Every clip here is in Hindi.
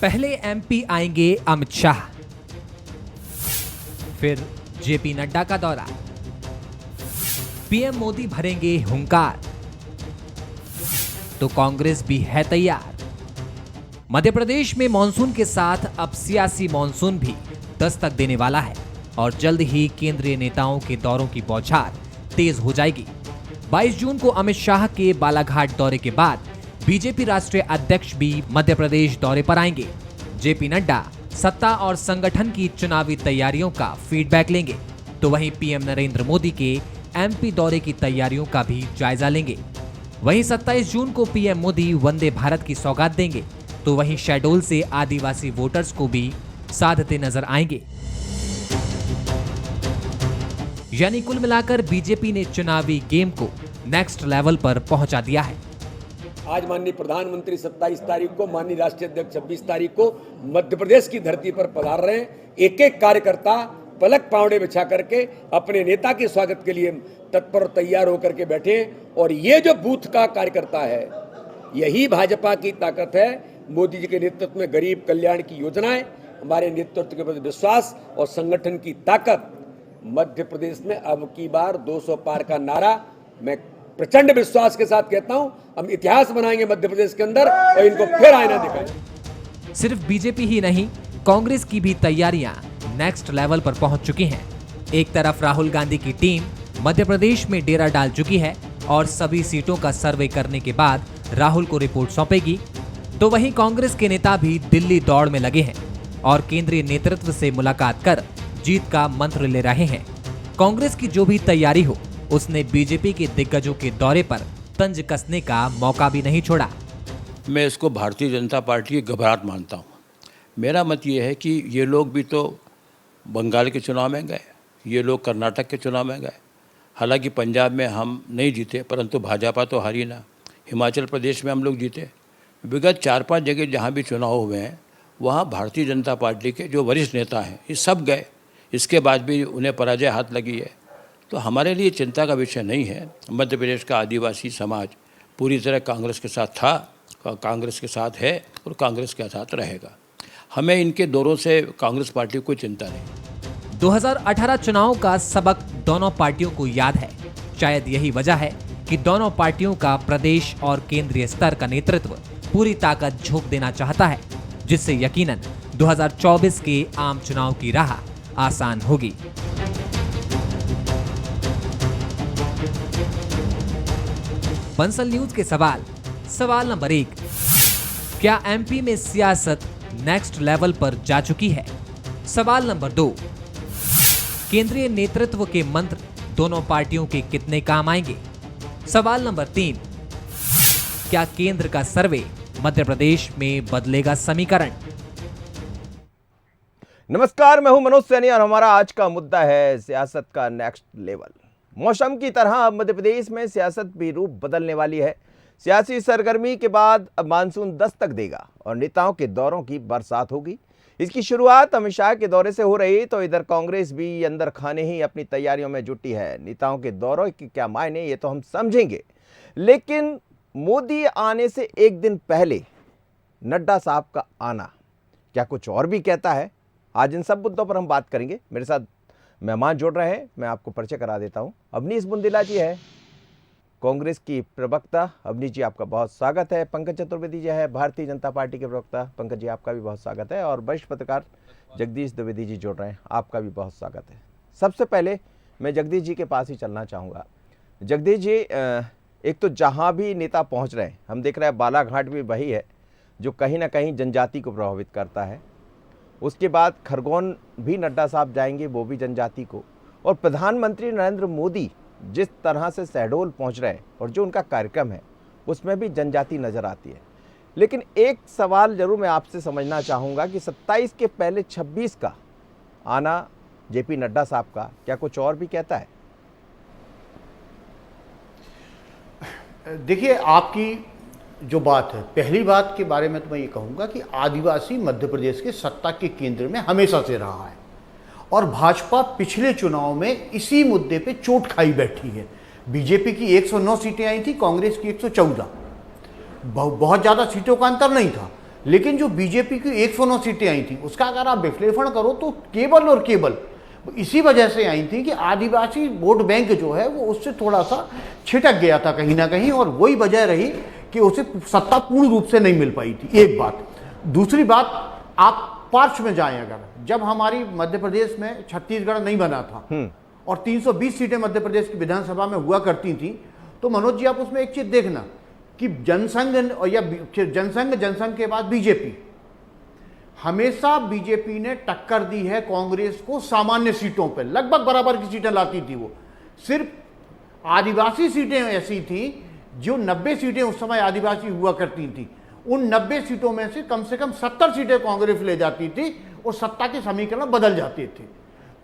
पहले एमपी आएंगे अमित शाह, फिर जेपी नड्डा का दौरा, पीएम मोदी भरेंगे हुंकार, तो कांग्रेस भी है तैयार। मध्य प्रदेश में मॉनसून के साथ अब सियासी मॉनसून भी दस्तक देने वाला है और जल्द ही केंद्रीय नेताओं के दौरों की बौछार तेज हो जाएगी। 22 जून को अमित शाह के बालाघाट दौरे के बाद बीजेपी राष्ट्रीय अध्यक्ष भी मध्य प्रदेश दौरे पर आएंगे। जेपी नड्डा सत्ता और संगठन की चुनावी तैयारियों का फीडबैक लेंगे, तो वहीं पीएम नरेंद्र मोदी के एमपी दौरे की तैयारियों का भी जायजा लेंगे। वहीं 27 जून को पीएम मोदी वंदे भारत की सौगात देंगे, तो वहीं शहडोल से आदिवासी वोटर्स को भी साधते नजर आएंगे। यानी कुल मिलाकर बीजेपी ने चुनावी गेम को नेक्स्ट लेवल पर पहुंचा दिया है। आज माननीय प्रधानमंत्री 27 तारीख को, माननीय राष्ट्रीय अध्यक्ष 26 तारीख को मध्य प्रदेश की धरती पर पधार रहे हैं। एक एक कार्यकर्ता पलक पावड़े बिछा करके अपने नेता के स्वागत के लिए तत्पर तैयार होकर के बैठे। और ये जो बूथ का कार्यकर्ता है, यही भाजपा की ताकत है। मोदी जी के नेतृत्व में गरीब कल्याण की योजनाएं, हमारे नेतृत्व के प्रति विश्वास और संगठन की ताकत। मध्य प्रदेश में अब की बार 200 पार का नारा, मैं प्रचंड विश्वास के साथ कहता हूं, हम इतिहास बनाएंगे मध्य प्रदेश के अंदर और इनको फिर आईना दिखाएंगे। सिर्फ बीजेपी ही नहीं, कांग्रेस की भी तैयारियां नेक्स्ट लेवल पर पहुंच चुकी हैं। एक तरफ राहुल गांधी की टीम मध्य प्रदेश में डेरा डाल चुकी है और सभी सीटों का सर्वे करने के बाद राहुल को रिपोर्ट सौंपेगी, तो वहीं कांग्रेस के नेता भी दिल्ली दौड़ में लगे हैं और केंद्रीय नेतृत्व से मुलाकात कर जीत का मंत्र ले रहे हैं। कांग्रेस की जो भी तैयारी हो, उसने बीजेपी के दिग्गजों के दौरे पर तंज कसने का मौका भी नहीं छोड़ा। मैं इसको भारतीय जनता पार्टी की घबराहट मानता हूँ। मेरा मत ये है कि ये लोग भी तो बंगाल के चुनाव में गए, ये लोग कर्नाटक के चुनाव में गए। हालांकि पंजाब में हम नहीं जीते, परंतु भाजपा तो हारी ना। हिमाचल प्रदेश में हम लोग जीते। विगत 4-5 जगह जहाँ भी चुनाव हुए हैं, वहाँ भारतीय जनता पार्टी के जो वरिष्ठ नेता हैं, ये सब गए। इसके बाद भी उन्हें पराजय हाथ लगी है। तो हमारे लिए चिंता का विषय नहीं है। मध्य प्रदेश का आदिवासी समाज पूरी तरह कांग्रेस के साथ था, कांग्रेस के साथ है और कांग्रेस के साथ रहेगा। हमें इनके दौरों से कांग्रेस पार्टी को कोई चिंता नहीं। 2018 चुनाव का सबक दोनों पार्टियों को याद है। शायद यही वजह है कि दोनों पार्टियों का प्रदेश और केंद्रीय स्तर का नेतृत्व पूरी ताकत झोंक देना चाहता है, जिससे यकीनन 2024 के आम चुनाव की राह आसान होगी। बंसल न्यूज के सवाल नंबर 1, क्या एमपी में सियासत नेक्स्ट लेवल पर जा चुकी है? सवाल नंबर 2, केंद्रीय नेतृत्व के मंत्र दोनों पार्टियों के कितने काम आएंगे? सवाल नंबर 3, क्या केंद्र का सर्वे मध्य प्रदेश में बदलेगा समीकरण? नमस्कार, मैं हूं मनोज सैनी और हमारा आज का मुद्दा है सियासत का नेक्स्ट लेवल। मौसम की तरह अब मध्य प्रदेश में सियासत भी रूप बदलने वाली है। सियासी सरगर्मी के बाद अब मानसून दस्तक देगा और नेताओं के दौरों की बरसात होगी। इसकी शुरुआत अमित शाह के दौरे से हो रही, तो इधर कांग्रेस भी अंदर खाने ही अपनी तैयारियों में जुटी है। नेताओं के दौरों के क्या मायने, ये तो हम समझेंगे, लेकिन मोदी आने से एक दिन पहले नड्डा साहब का आना क्या कुछ और भी कहता है? आज इन सब मुद्दों पर हम बात करेंगे। मेरे साथ मेहमान जुड़ रहे हैं, मैं आपको परिचय करा देता हूं। अवनीश बुंदेला जी है, कांग्रेस की प्रवक्ता। अवनीश जी, आपका बहुत स्वागत है। पंकज चतुर्वेदी जी है, भारतीय जनता पार्टी के प्रवक्ता। पंकज जी, आपका भी बहुत स्वागत है। और वरिष्ठ पत्रकार जगदीश द्विवेदी जी जुड़ रहे हैं, आपका भी बहुत स्वागत है। सबसे पहले मैं जगदीश जी के पास ही चलना चाहूँगा। जगदीश जी, एक तो जहाँ भी नेता पहुँच रहे हैं, हम देख रहे हैं बालाघाट भी वही है जो कहीं ना कहीं जनजाति को प्रभावित करता है। उसके बाद खरगोन भी नड्डा साहब जाएंगे, वो भी जनजाति को। और प्रधानमंत्री नरेंद्र मोदी जिस तरह से शहडोल पहुंच रहे हैं और जो उनका कार्यक्रम है, उसमें भी जनजाति नज़र आती है। लेकिन एक सवाल जरूर मैं आपसे समझना चाहूँगा कि 27 के पहले 26 का आना जेपी नड्डा साहब का क्या कुछ और भी कहता है? देखिए, आपकी जो बात है, पहली बात के बारे में तो मैं ये कहूँगा कि आदिवासी मध्य प्रदेश के सत्ता के केंद्र में हमेशा से रहा है और भाजपा पिछले चुनाव में इसी मुद्दे पे चोट खाई बैठी है। बीजेपी की 109 सीटें आई थी, कांग्रेस की 114। बहुत ज़्यादा सीटों का अंतर नहीं था, लेकिन जो बीजेपी की 109 सीटें आई थी उसका अगर आप विश्लेषण करो तो केवल और केवल इसी वजह से आई थी कि आदिवासी वोट बैंक जो है वो उससे थोड़ा सा छिटक गया था कहीं ना कहीं, और वही वजह रही कि उसे सत्ता पूर्ण रूप से नहीं मिल पाई थी। एक बात। दूसरी बात, आप पार्श्व में जाएं अगर, जब हमारी मध्य प्रदेश में छत्तीसगढ़ नहीं बना था और 320 सीटें मध्य प्रदेश की विधानसभा में हुआ करती थी, तो मनोज जी आप उसमें एक चीज देखना कि जनसंघ या जनसंघ के बाद बीजेपी, हमेशा बीजेपी ने टक्कर दी है कांग्रेस को सामान्य सीटों पर, लगभग बराबर की सीटें लाती थी वो। सिर्फ आदिवासी सीटें ऐसी थी जो 90 सीटें उस समय आदिवासी हुआ करती थी, उन 90 सीटों में से कम 70 सीटें कांग्रेस ले जाती थी और सत्ता के समीकरण बदल जाते थे।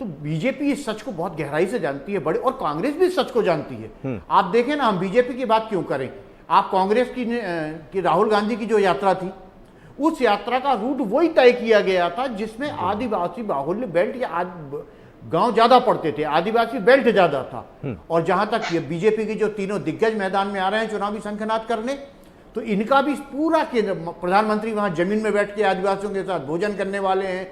तो बीजेपी इस सच को बहुत गहराई से जानती है बड़े, और कांग्रेस भी इस सच को जानती है। आप देखें ना, हम बीजेपी की बात क्यों करें, आप कांग्रेस की राहुल गांधी की जो यात्रा थी, उस यात्रा का रूट वही तय किया गया था जिसमें आदिवासी बाहुल्य बेल्ट या गांव ज्यादा पड़ते थे, आदिवासी बेल्ट ज्यादा था। और जहां तक ये बीजेपी के जो तीनों दिग्गज मैदान में आ रहे हैं चुनावी शंखनाद करने, तो इनका भी पूरा केंद्र, प्रधानमंत्री वहां जमीन में बैठ के आदिवासियों के साथ भोजन करने वाले हैं,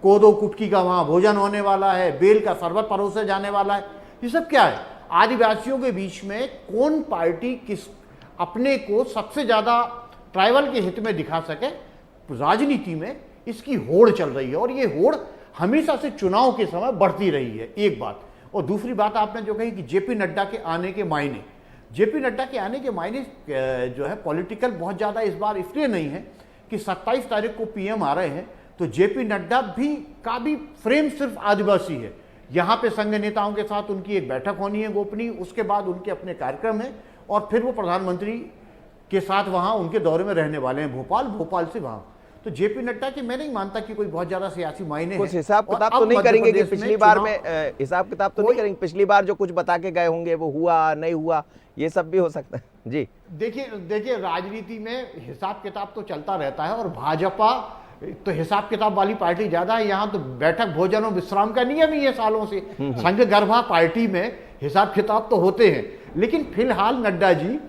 कोदो कुटकी का वहां भोजन होने वाला है, बेल का शरबत परोसे जाने वाला है। ये सब क्या है? आदिवासियों के बीच में कौन पार्टी किस अपने को सबसे ज्यादा ट्राइबल के हित में दिखा सके, राजनीति में इसकी होड़ चल रही है, और ये होड़ हमेशा से चुनाव के समय बढ़ती रही है। एक बात। और दूसरी बात आपने जो कही कि जेपी नड्डा के आने के मायने, जेपी नड्डा के आने के मायने जो है पॉलिटिकल बहुत ज्यादा इस बार इसलिए नहीं है कि 27 तारीख को पीएम आ रहे हैं, तो जेपी नड्डा का भी फ्रेम सिर्फ आदिवासी है। यहाँ पे संघ नेताओं के साथ उनकी एक बैठक होनी है गोपनीय, उसके बाद उनके अपने कार्यक्रम है, और फिर वो प्रधानमंत्री के साथ वहां उनके दौरे में रहने वाले हैं भोपाल से वहां। तो जेपी नड्डा की मैं नहीं मानता कि कोई बहुत ज्यादा सियासी मायने कुछ हैं। हिसाब किताब तो नहीं करेंगे कि पिछली बार में हिसाब किताब तो नहीं करेंगे, पिछली बार जो कुछ बता के गए होंगे वो हुआ नहीं हुआ, ये सब भी हो सकता है जी। देखिए राजनीति में हिसाब किताब तो चलता रहता है, और भाजपा तो हिसाब किताब वाली पार्टी ज्यादा है। यहाँ तो बैठक भोजन और विश्राम का नियम ही है सालों से। संघ गर्भा पार्टी में हिसाब किताब तो होते हैं, लेकिन फिलहाल नड्डा जी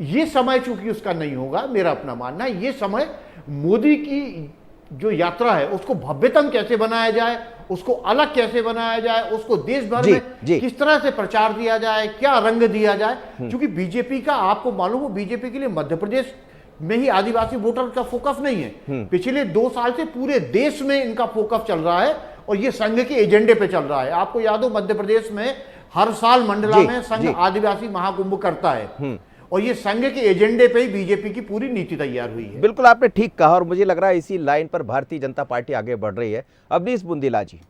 ये समय चूंकि उसका नहीं होगा, मेरा अपना मानना है, ये समय मोदी की जो यात्रा है उसको भव्यतम कैसे बनाया जाए, उसको अलग कैसे बनाया जाए, उसको देश भर में किस तरह से प्रचार दिया जाए, क्या रंग दिया जाए। क्योंकि बीजेपी का आपको मालूम हो, बीजेपी के लिए मध्य प्रदेश में ही आदिवासी वोटर का फोकस नहीं है। पिछले 2 साल से पूरे देश में इनका फोकस चल रहा है, और ये संघ के एजेंडे पे चल रहा है। आपको याद हो मध्य प्रदेश में हर साल मंडला में संघ आदिवासी महाकुंभ करता है, और ये संघ के एजेंडे पे ही बीजेपी की पूरी नीति तैयार हुई है। बिल्कुल आपने ठीक कहा, और मुझे लग रहा है इसी लाइन पर भारतीय जनता पार्टी आगे बढ़ रही है। अवनीश बुंदीला जी,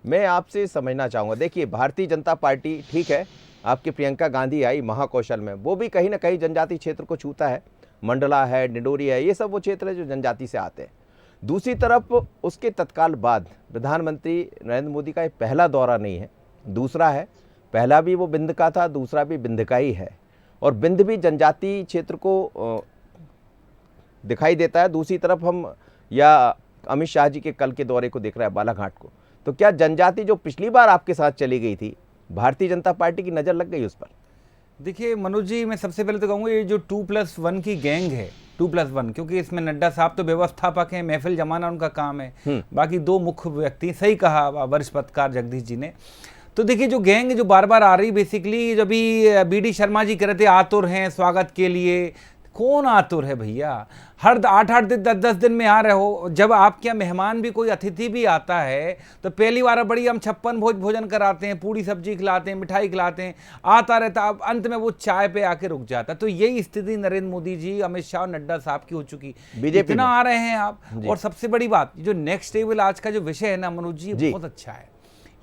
मैं आपसे समझना चाहूंगा, देखिए भारतीय जनता पार्टी ठीक है, आपकी प्रियंका गांधी आई महाकौशल में, वो भी कहीं ना कहीं जनजाति क्षेत्र को छूता है, मंडला है, निडोरी है, ये सब वो क्षेत्र है जो जनजाति से आते हैं। दूसरी तरफ उसके तत्काल बाद प्रधानमंत्री नरेंद्र मोदी का ये पहला दौरा नहीं है, दूसरा है, पहला भी वो बिंद का था, दूसरा भी बिंद का ही है, और बिंद भी जनजाति क्षेत्र को दिखाई देता है। दूसरी तरफ हम या अमित शाह जी के कल के दौरे को देख रहे हैं, बालाघाट को, तो क्या जनजाति जो पिछली बार आपके साथ चली गई थी, भारतीय जनता पार्टी की नज़र लग गई उस पर? देखिए मनोज जी, मैं सबसे पहले तो कहूँगा ये जो 2+1 की गैंग है, 2+1, क्योंकि इसमें नड्डा साहब तो व्यवस्थापक हैं, महफिल जमाना उनका काम है, बाकी 2 मुख्य व्यक्ति, सही कहा वरिष्ठ पत्रकार जगदीश जी ने। तो देखिए जो गैंग जो बार बार आ रही, बेसिकली जब भी बीडी शर्मा जी कह रहे थे आतुर हैं स्वागत के लिए, कौन आतुर है भैया? हर 8-8 दिन 10-10 दिन में आ रहे हो। जब आपके यहाँ मेहमान भी, कोई अतिथि भी आता है तो पहली बार बड़ी हम 56 भोजन कराते हैं, पूरी सब्जी खिलाते हैं, मिठाई खिलाते हैं, आता रहता, अब अंत में वो चाय पे आके रुक जाता। तो यही स्थिति नरेंद्र मोदी जी, अमित शाह, नड्डा साहब की हो चुकी। बीजेपी इतना आ रहे हैं आप। और सबसे बड़ी बात, जो नेक्स्ट लेवल आज का जो विषय है ना मनोज जी, बहुत अच्छा है।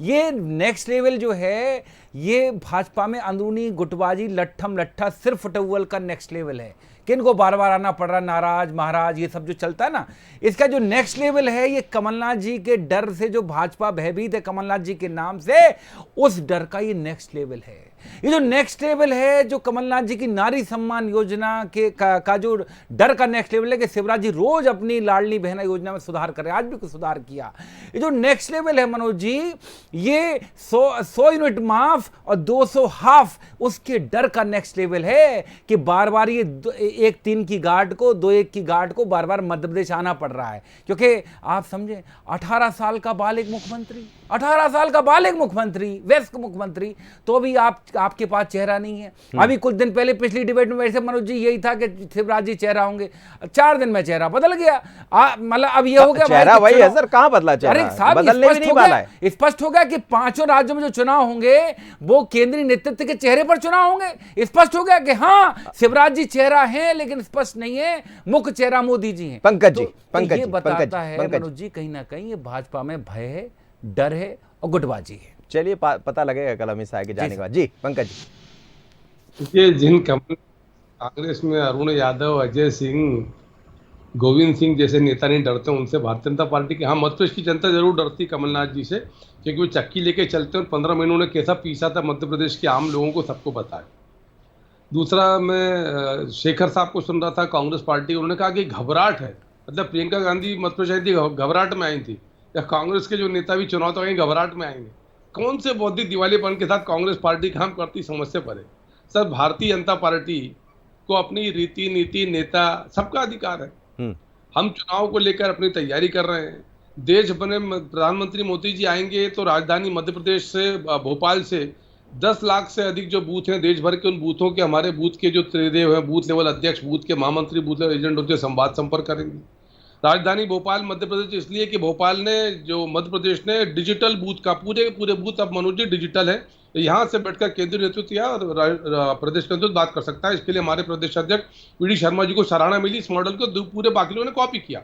ये नेक्स्ट लेवल जो है, ये भाजपा में अंदरूनी गुटबाजी, लट्ठम लट्ठा, सिर्फ फटुअल का नेक्स्ट लेवल है। किनको बार बार आना पड़ रहा, नाराज महाराज, ये सब जो चलता है ना, इसका जो नेक्स्ट लेवल है, ये कमलनाथ जी के डर से जो भाजपा भयभीत है कमलनाथ जी के नाम से, उस डर का ये नेक्स्ट लेवल है। ये जो नेक्स्ट लेवल है, जो कमलनाथ जी की नारी सम्मान योजना के का जो डर का नेक्स्ट लेवल है कि शिवराज जी रोज अपनी लाडली बहना योजना में सुधार कर रहे हैं, आज भी कुछ सुधार किया। ये जो नेक्स्ट लेवल है मनोज जी, ये 100 यूनिट माफ और 200 हाफ, उसके डर का नेक्स्ट लेवल है कि बार बार ये 1-3 की गार्ड को 2-1 की गार्ड को बार बार मध्य प्रदेश आना पड़ रहा है। क्योंकि आप समझे 18 साल का बालिग मुख्यमंत्री, 18 साल का बालिग मुख्यमंत्री, वयस्क मुख्यमंत्री, तो भी आपके पास चेहरा नहीं है। अभी कुछ दिन पहले पिछली डिबेट में वैसे मनोज जी यही था कि शिवराज जी चेहरा होंगे, 4 दिन में चेहरा बदल गया। मतलब अब ये हो गया चेहरा वही है सर, कहां बदला चेहरा? अरे साहब, बदलने भी नहीं वाला है। स्पष्ट हो गया कि 5 राज्यों में जो चुनाव होंगे वो केंद्रीय नेतृत्व के चेहरे पर चुनाव होंगे। स्पष्ट हो गया कि हाँ शिवराज जी चेहरा है, लेकिन स्पष्ट नहीं है मुख्य चेहरा मोदी जी हैं। पंकज जी, तो ये बताता है मनोज जी कहीं ना कहीं ये भाजपा में भय है, डर है और गुटबाजी है। चलिए पता लगेगा कल अमित शाह के जाने के बाद। जी पंकज जी, देखिए, जिन कांग्रेस में अरुण यादव, अजय सिंह, गोविंद सिंह जैसे नेता नहीं डरते, उनसे भारतीय जनता पार्टी के, हाँ मध्य प्रदेश की जनता जरूर डरती कमलनाथ जी से, क्योंकि वो चक्की लेके चलते हैं और 15 महीनों ने कैसा पीसा था मध्य प्रदेश के आम लोगों को सबको पता है। दूसरा, मैं शेखर साहब को सुन रहा था कांग्रेस पार्टी, उन्होंने कहा कि घबराहट है, मतलब प्रियंका गांधी मध्य प्रदेश आई थी घबराहट में आई थी, या कांग्रेस के जो नेता भी चुनाव तो कहीं घबराहट में आएंगे? कौन से बौद्धिक दिवालीपन के साथ कांग्रेस पार्टी काम करती, समझ से परे। सर, भारतीय जनता पार्टी को अपनी रीति नीति, नेता, सबका अधिकार है। हम चुनाव को लेकर अपनी तैयारी कर रहे हैं। देश बने प्रधानमंत्री मोदी जी आएंगे तो राजधानी मध्य प्रदेश से, भोपाल से 10 लाख से अधिक जो बूथ हैं देश भर के, उन बूथों के, हमारे बूथ के जो त्रिदेव हैं, बूथ लेवल अध्यक्ष, बूथ के महामंत्री, बूथ लेवल एजेंट होते संवाद संपर्क करेंगे। राजधानी भोपाल मध्य प्रदेश इसलिए कि भोपाल ने, जो मध्य प्रदेश ने डिजिटल बूथ का, पूरे बूथ अब मनोज जी डिजिटल है, यहाँ से बैठकर केंद्रीय नेतृत्व या प्रदेश के नेतृत्व बात कर सकता है। इसके लिए हमारे प्रदेश अध्यक्ष वी.डी. शर्मा जी को सराहना मिली। इस मॉडल को पूरे बाकी लोगों ने कॉपी किया।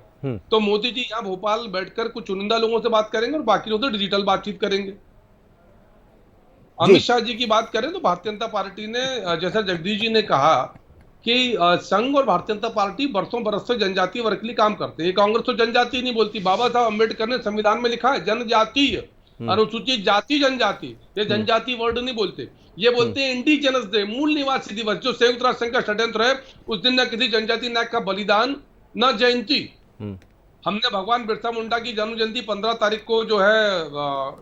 तो मोदी जी यहाँ भोपाल बैठकर कुछ चुनिंदा लोगों से बात करेंगे और बाकी लोगों से डिजिटल बातचीत करेंगे। अमित शाह जी की बात करें तो भारतीय जनता पार्टी ने, जैसा जगदीश जी ने कहा कि संघ और भारतीय जनता पार्टी बरसों बरस से जनजातीय वर्ग के लिए काम करते हैं। कांग्रेस तो जनजाति नहीं बोलती। बाबा साहब अम्बेडकर ने संविधान में लिखा है जनजातीय, अनुसूचित जाति, जनजाति। ये जनजाति वर्ड नहीं बोलते, ये बोलते हैं इंडिजिनस डे, मूल निवासी दिवस, जो संयुक्त राष्ट्र संघ का षड्यंत्र है। उस दिन न किसी जनजाति नायक का बलिदान, न जयंती। हमने भगवान बिरसा मुंडा की जन्म जयंती 15 तारीख को जो है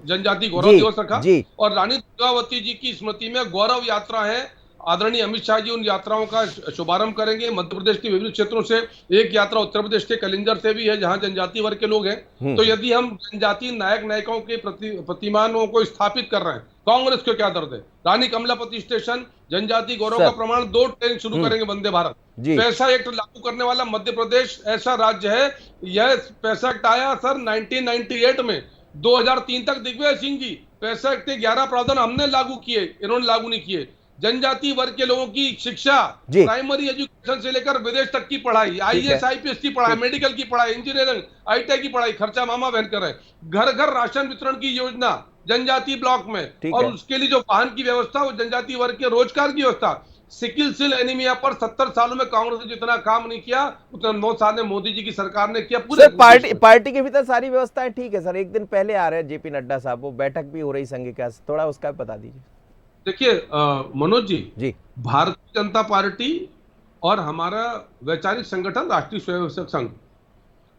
जनजाति गौरव दिवस रखा, और रानी दुर्गावती जी की स्मृति में गौरव यात्रा है। आदरणीय अमित शाह जी उन यात्राओं का शुभारंभ करेंगे। मध्य प्रदेश के विभिन्न क्षेत्रों से एक यात्रा उत्तर प्रदेश के कलिंगर से भी है, जहां जनजाति वर्ग के लोग हैं। तो यदि हम जनजाति नायक नायिकाओं के प्रतिमानों को स्थापित कर रहे हैं, कांग्रेस को क्या दर्द है? रानी कमलापति स्टेशन, जनजाति गौरव का प्रमाण, 2 ट्रेन शुरू करेंगे वंदे भारत। पैसा एक्ट लागू करने वाला मध्य प्रदेश ऐसा राज्य है। यह पैसा एक्ट आया सर 1998 में, 2003 तक दिग्विजय सिंह जी, पैसा एक्ट के 11 प्रावधान हमने लागू किए, इन्होंने लागू नहीं किए। जनजाति वर्ग के लोगों की शिक्षा, प्राइमरी एजुकेशन से लेकर विदेश तक की पढ़ाई, IAS IPS की पढ़ाई, मेडिकल की पढ़ाई, इंजीनियरिंग, ITI की पढ़ाई, खर्चा मामा बहन कर रहे हैं। घर घर राशन वितरण की योजना जनजाति ब्लॉक में, और उसके लिए जो वाहन की व्यवस्था, वो जनजाति वर्ग के रोजगार की व्यवस्था। सिकिल सेल एनीमिया पर 70 सालों में कांग्रेस ने जितना काम नहीं किया, उतना 9 साल में मोदी जी की सरकार ने किया। पूरे पार्टी के भीतर सारी व्यवस्थाएं ठीक है सर। एक दिन पहले आ रहे हैं JP नड्डा साहब, वो बैठक भी हो रही संघ के, थोड़ा उसका भी बता दीजिए। देखिए मनोज जी, भारतीय जनता पार्टी और हमारा वैचारिक संगठन राष्ट्रीय स्वयंसेवक संघ,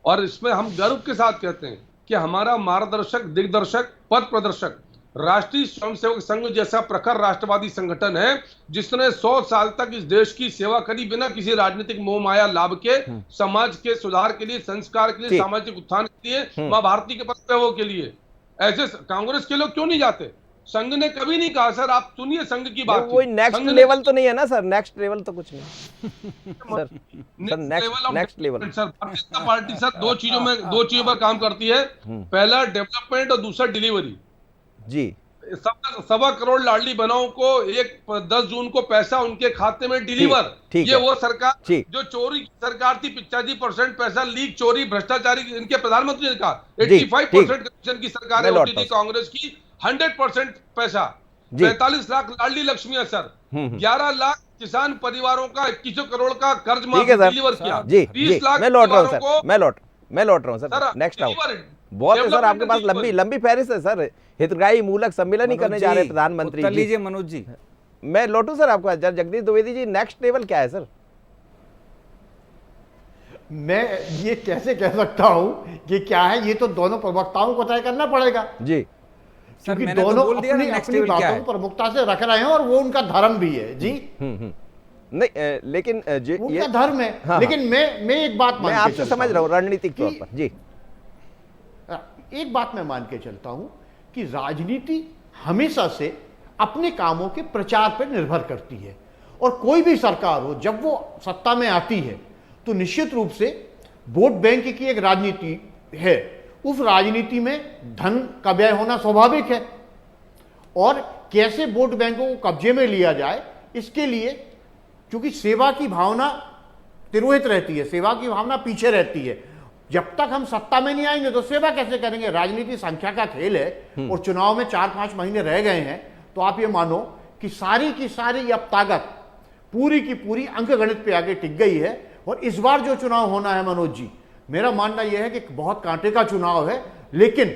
और इसमें हम गर्व के साथ कहते हैं कि हमारा मार्गदर्शक, दिग्दर्शक, पथ प्रदर्शक राष्ट्रीय स्वयंसेवक संघ जैसा प्रखर राष्ट्रवादी संगठन है, जिसने 100 साल तक इस देश की सेवा करी, बिना किसी राजनीतिक मोह माया लाभ के, समाज के सुधार के लिए, संस्कार के लिए, सामाजिक उत्थान के लिए, मां भारती के प्रत्ययों के लिए। ऐसे कांग्रेस के लोग क्यों नहीं जाते? संघ ने कभी नहीं कहा सर, आप सुनिए संघ की बात। कोई नेक्स्ट लेवल तो नहीं है ना सर? नेक्स्ट लेवल तो कुछ नहीं sir. Next level sir, Bharatiya Janata party sir दो चीजों पर काम करती है। पहला डेवलपमेंट और दूसरा डिलीवरी जी। 1.25 करोड़ लाडली बहनों को 10 जून को पैसा उनके खाते में डिलीवर। ये वो सरकार जो चोरी की सरकार थी, 85% पैसा लीक, चोरी, भ्रष्टाचारी, इनके प्रधानमंत्री ने कहा 85% करप्शन की सरकार होती थी कांग्रेस की। 100% पैसा, 45 लाख लाडली लक्ष्मी सर, 11 लाख किसान परिवारों का 21 करोड़ का कर्ज माफ डिलीवर किया। 20 लाख मैं लौट रहा हूँ सर। नेक्स्ट आउट बहुत है सर, आपके पास लंबी फहरिस्त है सर। हितग्राही मूलक सम्मेलन ही करने जा रहे हैं प्रधाधानमंत्री। लीजिए मनोज जी, मैं लौटू सर आपको, जगदीश द्विवेदी जी नेक्स्ट लेवल क्या है सर? मैं ये कैसे कह सकता हूं कि क्या है, ये तो दोनों प्रवक्ताओं को तय करना पड़ेगा जी सर, क्योंकि मैंने तो दोनों बोल दिया ना अपनी next अपनी level क्या बातों है। को प्रमुखता से रख रहे हैं और वो उनका धर्म भी है जी। नहीं लेकिन उनका धर्म है। हाँ, लेकिन मैं एक बात मैं मान के आपसे चलता समझ रहा हूँ हूं रणनीतिक तौर कि- पर जी। एक बात मैं मान के चलता हूं कि राजनीति हमेशा से अपने कामों के प्रचार पर निर्भर करती है, और कोई भी सरकार हो जब वो सत्ता में आती है तो निश्चित रूप से वोट बैंक की एक राजनीति है, उस राजनीति में धन का व्यय होना स्वाभाविक है, और कैसे वोट बैंकों को कब्जे में लिया जाए इसके लिए, क्योंकि सेवा की भावना तिरोहित रहती है, सेवा की भावना पीछे रहती है। जब तक हम सत्ता में नहीं आएंगे तो सेवा कैसे करेंगे? राजनीति संख्या का खेल है, और चुनाव में 4-5 महीने रह गए हैं, तो आप ये मानो कि सारी की सारी अब ताकत पूरी की पूरी अंकगणित पे आगे टिक गई है। और इस बार जो चुनाव होना है मनोज जी, मेरा मानना यह है कि बहुत कांटे का चुनाव है, लेकिन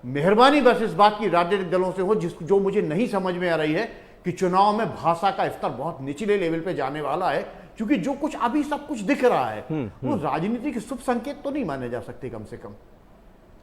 मेहरबानी बस इस बात की राजनीतिक दलों से हो जो मुझे नहीं समझ में आ रही है कि चुनाव में भाषा का स्तर बहुत निचले लेवल पे जाने वाला है, क्योंकि जो कुछ अभी सब कुछ दिख रहा है वो राजनीति के शुभ संकेत तो नहीं माने जा सकते कम से कम।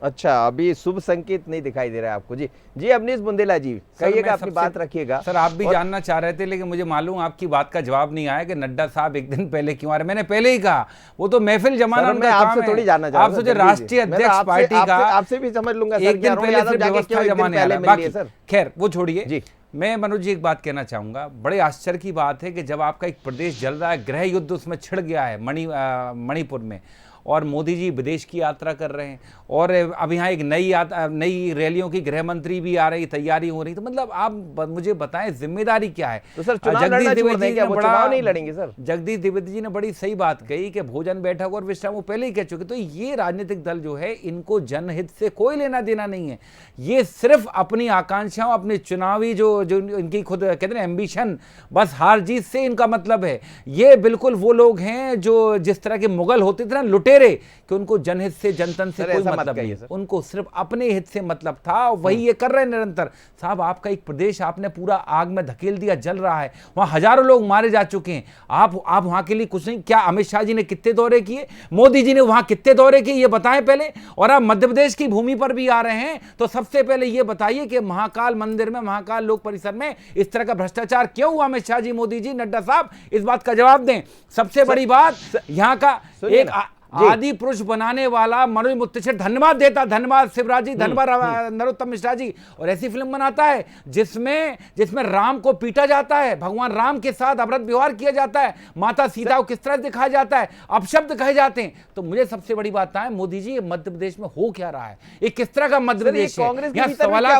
अच्छा, अभी शुभ संकेत नहीं दिखाई दे रहा है आपको। जी जी, अवनीश बुंदेला जी कहिएगा, अपनी बात रखिएगा। सर आप भी जानना चाह रहे थे, लेकिन मुझे मालूम आपकी बात का जवाब नहीं आया कि नड्डा साहब एक दिन पहले क्यों आ रहे। मैंने पहले ही कहा वो तो महफिल जमाना सर, मैं उनका काम आपसे है। थोड़ी जानना चाह रहा आप हूं, सोचे जल्दी राष्ट्रीय जी। मैं अध्यक्ष पार्टी का आपसे भी समझ लूंगा सर, एक दिन अरुण पहले यादव सिर्फ जाके व्यवस्था क्यों एक दिन जमाने आ पहले रहा है। मिल लिए बाकी सर? खैर वो छोड़िए जी। मैं मनोज जी एक बात कहना चाहूंगा, बड़े आश्चर्य की बात है कि जब आपका एक प्रदेश जल रहा है, गृह युद्ध उसमें छिड़ गया है मणिपुर में, और मोदी जी विदेश की यात्रा कर रहे हैं, और अब यहाँ एक नई रैलियों की गृह मंत्री भी आ रही, तैयारी हो रही, तो मतलब आप मुझे बताएं जिम्मेदारी क्या है? तो सर चुनाव लड़ना छोड़ दें क्या? वो चुनाव नहीं लड़ेंगे सर? जगदीश द्विवेदी जी ने बड़ी सही बात कही कि भोजन बैठक और विश्राम वो पहले ही कह चुके। तो ये राजनीतिक दल जो है, इनको जनहित से कोई लेना देना नहीं है, ये सिर्फ अपनी आकांक्षाओं, अपनी चुनावी जो इनकी खुद कहते हैं एम्बिशन, बस हार जीत से इनका मतलब है। ये बिल्कुल वो लोग हैं जो जिस तरह के मुगल होते थे ना, लुटेरे, कि उनको जनहित से जनतन से कोई मतलब नहीं, उनको सिर्फ अपने हित से मतलब था, और वही ये कर रहे हैं निरंतर। साहब आपका एक प्रदेश आपने पूरा आग में धकेल दिया, जल रहा है, वहां हजारों लोग मारे जा चुके हैं, आप वहां के लिए कुछ नहीं। क्या अमित शाह जी ने कितने दौरे किए, मोदी जी ने वहां कितने दौरे किए, ये बताएं पहले। और आप मध्य प्रदेश की भूमि पर भी आ रहे हैं, तो सबसे पहले ये बताइए कि महाकाल मंदिर में, महाकाल लोक परिसर में इस तरह का भ्रष्टाचार क्यों हुआ? अमित शाह जी, मोदी जी, नड्डा साहब इस बात का जवाब दें। सबसे बड़ी बात यहाँ का एक आदि पुरुष बनाने वाला मनोज मुत्तशर धन्यवाद देता, धन्यवाद शिवराज जी, धन्यवाद नरोत्तम मिश्रा जी, और ऐसी फिल्म बनाता है जिसमें राम को पीटा जाता है, भगवान राम के साथ अपराध व्यवहार किया जाता है, माता सीता को किस तरह दिखाया जाता है, अपशब्द कहे जाते हैं। तो मुझे सबसे बड़ी बात है मोदी जी, ये मध्य प्रदेश में हो क्या रहा है? ये किस तरह का मध्य प्रदेश है? यहाँ 1.25 लाख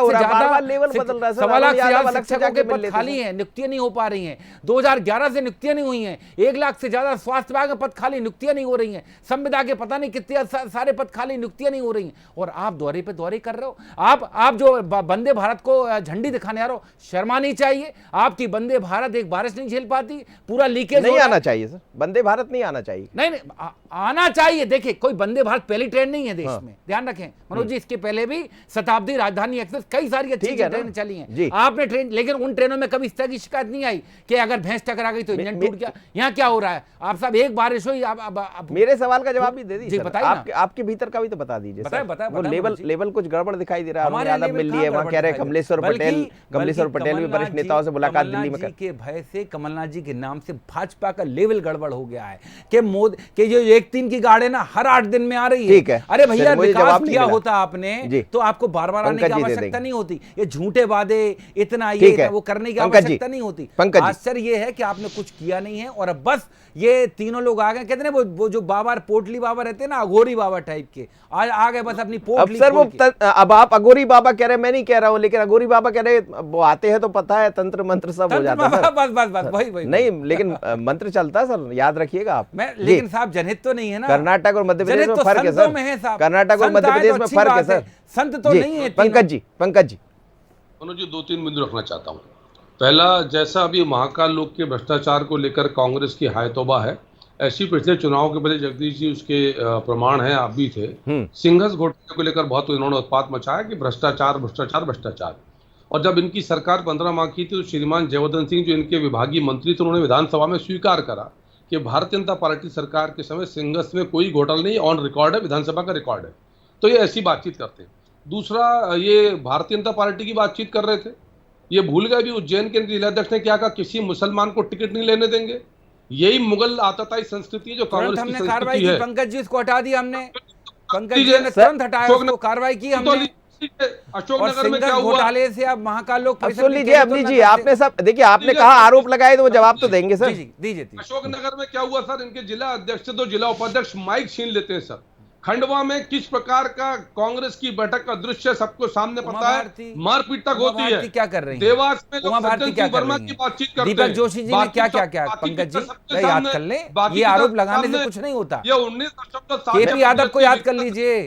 से ज्यादा शिक्षकों के पद खाली हैं, नियुक्तियां नहीं हो पा रही हैं। 2011 से नियुक्तियां नहीं हुई हैं। 1 लाख से ज्यादा स्वास्थ्य विभाग में पद खाली, नियुक्तियां नहीं हो रही हैं। संविदा के पता नहीं कितने सारे पद खाली, नियुक्तियां नहीं हो रही हैं, और आप दौरे पे दौरे कर रहे हो। आप जो वंदे भारत को झंडी दिखाने आ रहे हो, शर्मा नहीं चाहिए? आपकी वंदे भारत एक बारिश नहीं झेल पाती, पूरा लीकेज नहीं आना चाहिए सर, वंदे भारत नहीं आना चाहिए। नहीं आना चाहिए। देखिए, कोई वंदे भारत पहली ट्रेन नहीं है देश में, ध्यान रखें मनोज जी। इसके पहले भी शताब्दी, राजधानी एक्सप्रेस, कई सारी अच्छी ट्रेन चली हैं आपने ट्रेन, लेकिन उन ट्रेनों में कभी इस तरह की शिकायत नहीं आई कि अगर भैंस टकरा गई तो इंजन टूट गया। यहाँ क्या हो रहा है? आप साहब एक बारिश हुई, मेरे सवाल का जवाब भी दे दीजिए, बताइए आपके भीतर का भी तो बता दीजिए। वो लेवल कुछ गड़बड़ दिखाई दे रहा है। यादव मिल लिए, वहां कह रहे कमलेश्वर पटेल भी वरिष्ठ नेताओं से मुलाकात दिल्ली में के भय से, कमलनाथ जी के नाम से भाजपा का लेवल गड़बड़ हो गया है कि मोदी के जो 1-3 की गाड़ी ना हर 8 दिन में आ रही है। ठीक है, अरे भैया, विकास किया होता आपने तो आपको बार-बार आने की आवश्यकता नहीं होती। ये झूठे वादे, इतना ये वो करने की आवश्यकता नहीं होती। आश्चर्य ये है कि आपने कुछ किया नहीं है, और अब बस ये तीनों लोग आ गए, कहते हैं वो जो बाबा, पोटली बाबा रहते हैं ना, अघोरी बाबा टाइप के, आज आ गए बस अपनी पोटली। अब आप अघोरी बाबा कह रहे, मैं नहीं कह रहा हूं, लेकिन अघोरी बाबा कह रहे वो आते हैं तो पता है तंत्र मंत्र सब हो जाता है। बस वही नहीं, लेकिन मंत्र चलता है सर, याद रखिएगा आप। लेकिन साहब जनहित तो नहीं है ना। कर्नाटक और मध्य प्रदेश में फर्क है सर, कर्नाटक और मध्य प्रदेश में फर्क है सर। संत तो नहीं है। पंकज जी मनोज जी 2-3 बिंदु रखना चाहता हूँ। पहला, जैसा अभी महाकाल लोक के भ्रष्टाचार को लेकर कांग्रेस की हाय तौबा है, ऐसी पिछले चुनाव के पहले जगदीश जी उसके प्रमाण हैं, आप भी थे। सिंघस घोटाले को लेकर बहुत उन्होंने उत्पात मचाया कि भ्रष्टाचार भ्रष्टाचार भ्रष्टाचार, और जब इनकी सरकार 15 माह की थी तो श्रीमान जयवर्धन सिंह जो इनके विभागीय मंत्री थे, उन्होंने विधानसभा में स्वीकार करा कि भारतीय जनता पार्टी सरकार के समय सिंगस में कोई घोटाला नहीं, ऑन रिकॉर्ड है, विधानसभा का रिकॉर्ड है। तो ये ऐसी बातचीत करते हैं। दूसरा, ये भारतीय जनता पार्टी की बातचीत कर रहे थे, ये भूल गए भी उज्जैन के जिलाध्यक्ष ने क्या कहा, किसी मुसलमान को टिकट नहीं लेने देंगे। यही मुगल आतताई संस्कृति है जो कांग्रेस की हमने कार्रवाई संस्कृति की, है। पंकज जी इसको हटा दिया हमने, पंकज जी ने तुरंत हटाया उसको, कार्रवाई की हमने। और अशोकनगर में सिंगस क्या हुआ? घोटाले से अब महाकाल लोग अब सुन लीजिए अवनीश जी, आपने सब देखिए, आपने कहा आरोप लगाए तो वो जवाब तो देंगे सर। दीजिए। अशोकनगर में क्या हुआ सर, इनके जिला अध्यक्ष से तो जिला उपाध्यक्ष माइक छीन लेते हैं सर। खंडवा में किस प्रकार का कांग्रेस की बैठक का दृश्य सबको सामने पता है, मारपीट तक होती है। क्या कर रही है देवास में उमा भारती क्या कर वर्मा रही की है, बातचीत करते हैं। दीपक जोशी जी ने क्या पंकज जी याद कर ले, ये आरोप लगाने से कुछ नहीं होता। ये 19.7 केपी यादव को याद कर लीजिए,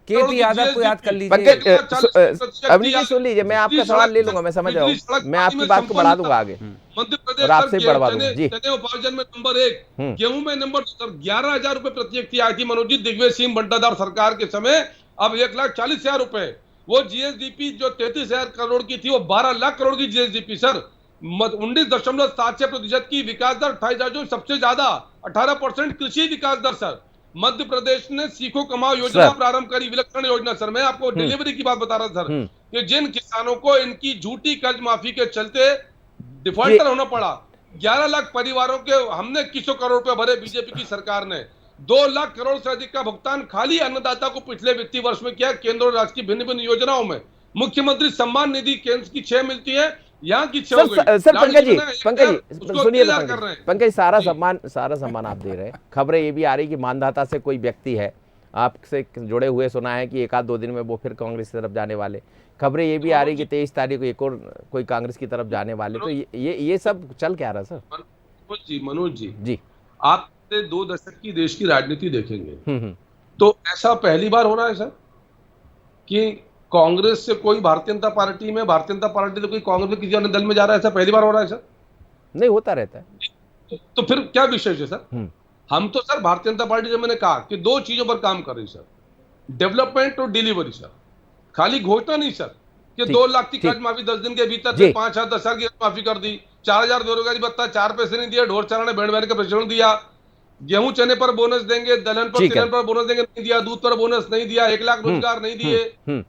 केपी यादव को याद कर लीजिए। पंकज अवनीश जी सुन लीजिए, मैं आपका सवाल ले लूंगा, मैं समझ रहा हूँ, मैं आपकी बात को बढ़ा दूंगा आगे मध्य प्रदेश और आपसे बढ़वा दूंगा जी। चने उपार्जन में नंबर 1, गेहूं में नंबर 11,000 रुपए प्रति व्यक्ति आई थी मनोज जी दिग्विजय सिंह बंटादार सरकार के समय। अब 1,40,000 रुपए। वो जीएसडीपी जो 33,000 करोड़ की थी वो 12 लाख करोड़ की जीएसडीपी सर। 19.76% की विकास दर, 28,000 जो सबसे ज्यादा 18% कृषि विकास दर सर। मध्य प्रदेश ने सीखो कमाओ योजना प्रारंभ करी, विलक्षण योजना सर। मैं आपको डिलीवरी की बात बता रहा सर कि जिन किसानों को इनकी झूठी कर्ज माफी के चलते डिफॉल्टर होना पड़ा, 11 लाख परिवारों के हमने 2100 करोड़ रुपए भरे, बीजेपी की सरकार ने 2 लाख करोड़ से अधिक का भुगतान खाली अन्नदाता को पिछले वित्तीय वर्ष में किया, केंद्र और राज्य की भिन्न भिन्न योजनाओं में। मुख्यमंत्री सम्मान निधि केंद्र की 6 मिलती है, यहाँ की 6 हो गई। सर पंकज जी सुनिए, पंकज जी सारा सम्मान आप दे रहे हैं। खबरें ये भी आ रही कि मानधाता से कोई व्यक्ति है आपसे जुड़े हुए, सुना है कि 1-2 दिन में वो फिर कांग्रेस की तरफ जाने वाले। खबरें ये भी आ रही कि 23 तारीख को एक और कोई कांग्रेस की तरफ जाने वाले। तो ये सब चल क्या रहा सर? मनोज जी आप 2 दशक की देश की राजनीति देखेंगे तो ऐसा पहली बार हो रहा है सर कि कांग्रेस से कोई भारतीय जनता पार्टी में, भारतीय जनता पार्टी से कोई कांग्रेस में किसी अन्य दल में जा रहा है, ऐसा पहली बार हो रहा है सर? नहीं होता रहता है। तो फिर क्या विशेष है सर? हम तो सर भारतीय जनता पार्टी, जब मैंने कहा कि 2 चीजों पर काम कर रही सर, डेवलपमेंट और डिलीवरी सर। खाली घोषणा नहीं सर कि 2 लाख की कर्ज माफी 10 दिन के भीतर, 5,000 10 साल की माफी कर दी, 4,000 बेरोजगारी भत्ता, 4 पैसे नहीं दिया, ढोर चराने बैठ बैठ के प्रशिक्षण दिया, गेहूं चने पर बोनस देंगे, दलहन पर तिलहन पर बोनस देंगे, नहीं दिया, दूध पर बोनस नहीं दिया, 1 लाख रोजगार नहीं दिए।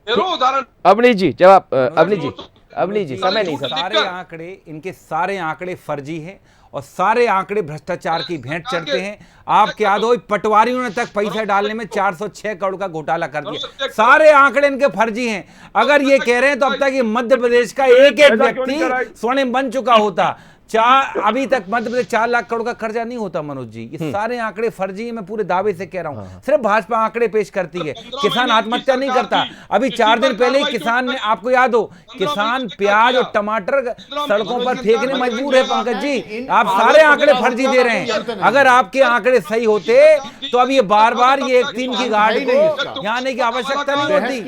उदाहरण अवनीश जी जवाब, अवनीश जी समय नहीं सर। सारे आंकड़े, इनके सारे आंकड़े फर्जी हैं और सारे आंकड़े भ्रष्टाचार की भेंट चढ़ते हैं। आपके याद हो पटवारियों ने तक पैसा डालने में 406 करोड़ का घोटाला कर दिया। सारे आंकड़े इनके फर्जी हैं। अगर ये कह रहे हैं तो अब तक ये मध्य प्रदेश का एक व्यक्ति स्वर्णिम बन चुका होता। अभी तक मध्य प्रदेश 4 लाख करोड़ का कर्जा नहीं होता मनोज जी। ये सारे आंकड़े फर्जी हैं, मैं पूरे दावे से कह रहा हूं। सिर्फ भाजपा आंकड़े पेश करती है, किसान आत्महत्या नहीं करता। अभी 4 दिन पहले ही किसान ने, आपको याद हो, किसान प्याज और टमाटर सड़कों पर फेंकने मजबूर है। पंकज जी आप सारे आंकड़े फर्जी दे रहे हैं। अगर आपके आंकड़े सही होते तो अब ये बार बार ये 1-3 की घाट को यहाँ आने की आवश्यकता नहीं होती।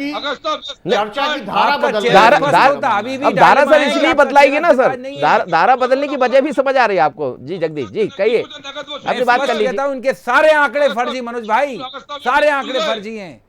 धारा सर इसलिए बदलाएगी ना सर, धारा बदलने की वजह भी समझ आ रही है आपको। जी जगदीश जी कहिए, अपनी बात कर लीजिए। उनके सारे आंकड़े फर्जी मनोज भाई, सारे आंकड़े फर्जी हैं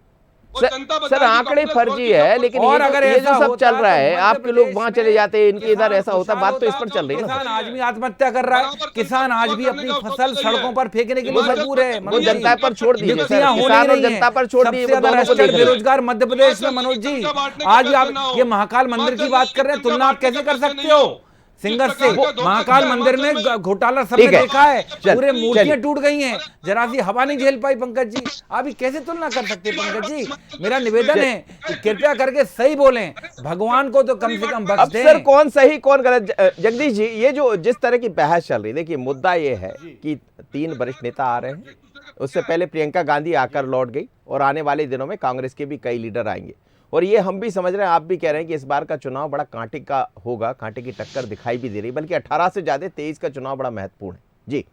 सर आंकड़े फर्जी है, लेकिन और अगर ये जो सब चल रहा है, आपके लोग वहां चले जाते हैं, इनके इधर ऐसा होता, बात तो इस पर चल रही है ना। किसान आज भी आत्महत्या कर रहा है, किसान आज भी अपनी फसल सड़कों पर फेंकने के लिए मजबूर है। वो जनता पर छोड़ दीजिए, किसान और जनता पर छोड़ दीजिए। बेरोजगार मध्य प्रदेश में मनोज जी, आज आप ये महाकाल मंदिर की बात कर रहे हैं, तुलना आप कैसे कर सकते हो सिंगर से? महाकाल मंदिर में घोटाला सबने देखा है, पूरे मूर्तियां टूट गई हैं, जरा सी हवा नहीं झेल पाई। पंकज जी आप कैसे तुलना कर सकते हैं? पंकज जी मेरा निवेदन है कि कृपया करके सही बोलें, भगवान को तो कम से कम बख्श दें। सर कौन सही कौन गलत? जगदीश जी ये जो जिस तरह की बहस चल रही, देखिए मुद्दा ये है कि 3 वरिष्ठ नेता आ रहे हैं, उससे पहले प्रियंका गांधी आकर लौट गई और आने वाले दिनों में कांग्रेस के भी कई लीडर आएंगे। और ये हम भी समझ रहे हैं, आप भी कह रहे हैं कि इस बार का चुनाव बड़ा कांटे का होगा, कांटे की टक्कर दिखाई भी दे रही, बल्कि 18 से ज्यादा 23 का चुनाव बड़ा महत्वपूर्ण है। जी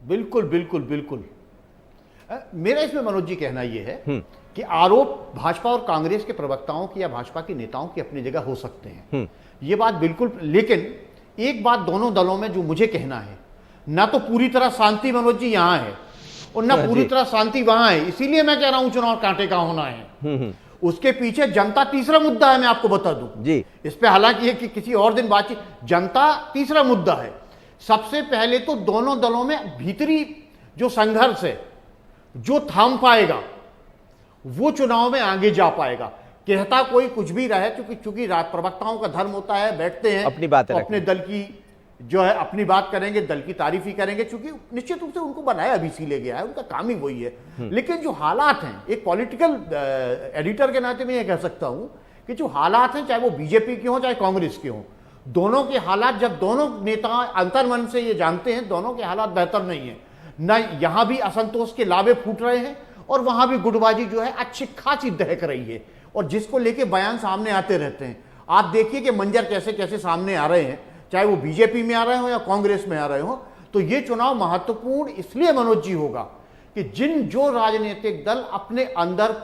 बिल्कुल बिल्कुल बिल्कुल। मेरा इसमें मनोज जी कहना यह है कि आरोप भाजपा और कांग्रेस के प्रवक्ताओं की या भाजपा के नेताओं की अपनी जगह हो सकते हैं, ये बात बिल्कुल। लेकिन एक बात दोनों दलों में जो मुझे कहना है, ना तो पूरी तरह शांति मनोज जी यहां है और ना पूरी तरह शांति वहां है। इसीलिए मैं कह रहा हूं चुनाव कांटे का होना है। उसके पीछे जनता तीसरा मुद्दा है, मैं आपको बता दूं जी। इस पे हालांकि ये कि किसी और दिन बातचीत, जनता तीसरा मुद्दा है। सबसे पहले तो दोनों दलों में भीतरी जो संघर्ष है, जो थाम पाएगा वो चुनाव में आगे जा पाएगा। कहता कोई कुछ भी रहे, चूंकि प्रवक्ताओं का धर्म होता है, बैठते हैं अपनी बातें तो अपने दल की जो है अपनी बात करेंगे, दल की तारीफ ही करेंगे, क्योंकि निश्चित रूप से उनको बनाया भी इसीलिए गया है, उनका काम ही वही है। लेकिन जो हालात हैं, एक पॉलिटिकल एडिटर के नाते मैं ये कह सकता हूं कि जो हालात हैं, चाहे वो बीजेपी के हों चाहे कांग्रेस के हों, दोनों के हालात, जब दोनों नेता अंतर्मन से ये जानते हैं दोनों के हालात बेहतर नहीं है, न यहां भी असंतोष के लावे फूट रहे हैं और वहां भी गुटबाजी जो है अच्छी खासी दहक रही है, और जिसको लेके बयान सामने आते रहते हैं। आप देखिए कि मंजर कैसे कैसे सामने आ रहे हैं, चाहे वो बीजेपी में आ रहे हो या कांग्रेस में आ रहे हो। तो ये चुनाव महत्वपूर्ण इसलिए मनोज जी होगा कि जो राजनीतिक दल अपने अंदर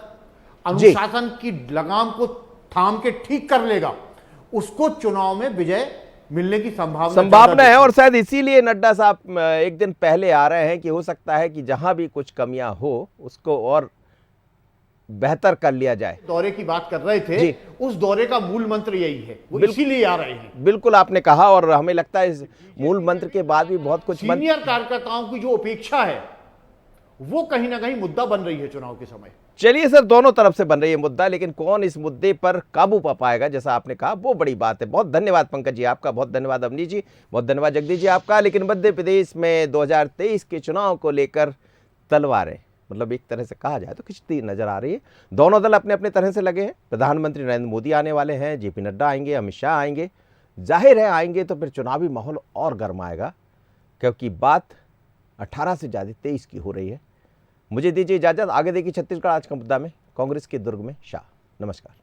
अनुशासन की लगाम को थाम के ठीक कर लेगा, उसको चुनाव में विजय मिलने की संभावना है। और शायद इसीलिए नड्डा साहब एक दिन पहले आ रहे हैं कि हो सकता है कि जहां भी कुछ कमियां हो उसको और बेहतर कर लिया जाए। दौरे की बात कर रहे थे, उस दौरे का मूल मंत्र यही है, वो इसीलिए आ रहे हैं। बिल्कुल आपने कहा, और हमें लगता है इस मूल मंत्र के बाद भी बहुत कुछ सीनियर कार्यकर्ताओं की जो अपेक्षा है वो कहीं ना कहीं मुद्दा बन रही है चुनाव के समय। चलिए सर, दोनों तरफ से बन रही है मुद्दा, लेकिन कौन इस मुद्दे पर काबू पा पाएगा, जैसा आपने कहा, वो बड़ी बात है। बहुत धन्यवाद पंकज जी आपका, बहुत धन्यवाद अवनीश जी, बहुत धन्यवाद जगदीश जी आपका। लेकिन मध्य प्रदेश में 2023 के चुनाव को लेकर तलवारें, मतलब एक तरह से कहा जाए तो खिंचती नजर आ रही है। दोनों दल अपने अपने तरह से लगे हैं। प्रधानमंत्री नरेंद्र मोदी आने वाले हैं, जेपी नड्डा आएंगे, अमित शाह आएंगे, जाहिर है आएंगे तो फिर चुनावी माहौल और गर्म आएगा, क्योंकि बात 18 से ज़्यादा 23 की हो रही है। मुझे दीजिए इजाजत, आगे देखिए छत्तीसगढ़ आज का मुद्दा में कांग्रेस के दुर्ग में शाह। नमस्कार।